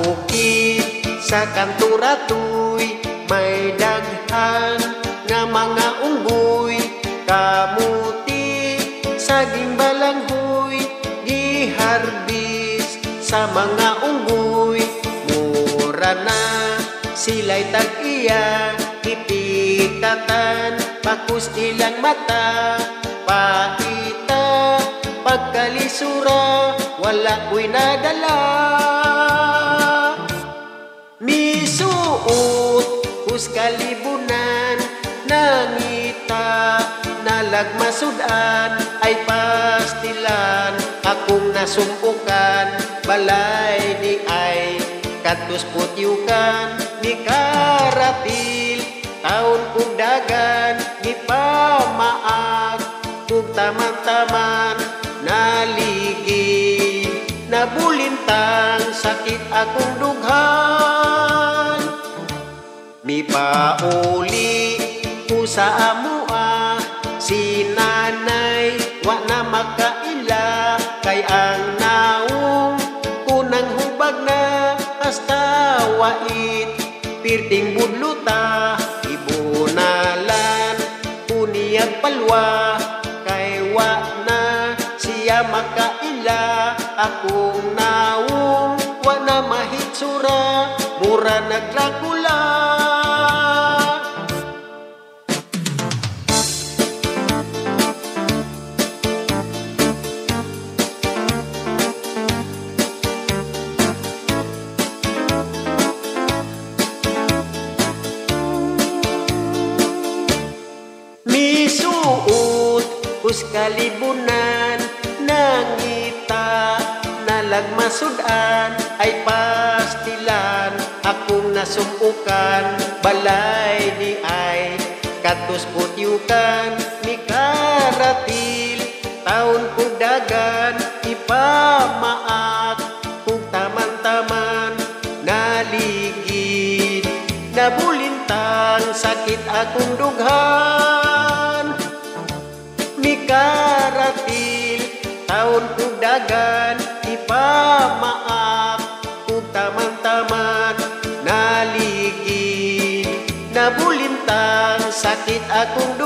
bukid sa kanturatoy may daghan nga mga unggoy, kamuti saging balanghoy, giharbis sa mga unggoy. Mura na sila'y tag-iya, ipikatan pakus ilang mata, paita pagkalisura wala ko'y nadala. Misuot kus kalibunan, nangita nalagmasudan, ay pastilan akong nasumpukan, balay di ay katus putyukan, ni karatil taon kong dagan, ni pamaag kung taman-taman, naligi nabulintang sakit akong dughan. Mi pauli ko sa amua, si nanay wa na makaila, kay ang naong kunang hubag na hasta wait pirting budluta, ibunalan kuniyag palwa, kay wa na siya makaila, akong naong wa na mahitsura, mura naglakula. Misuot kus kalibunan, nangita nalagmasudan, ay pastilan akong nasumpukan, balay di ay katus putyukan, ni karatil taon kong dagan, ipamaak kung taman-taman, naligid nabulintang sakit akong dughan. Ni karatil taon kong dagan, ipamaak kung taman-taman, naligid nabulintang sakit akong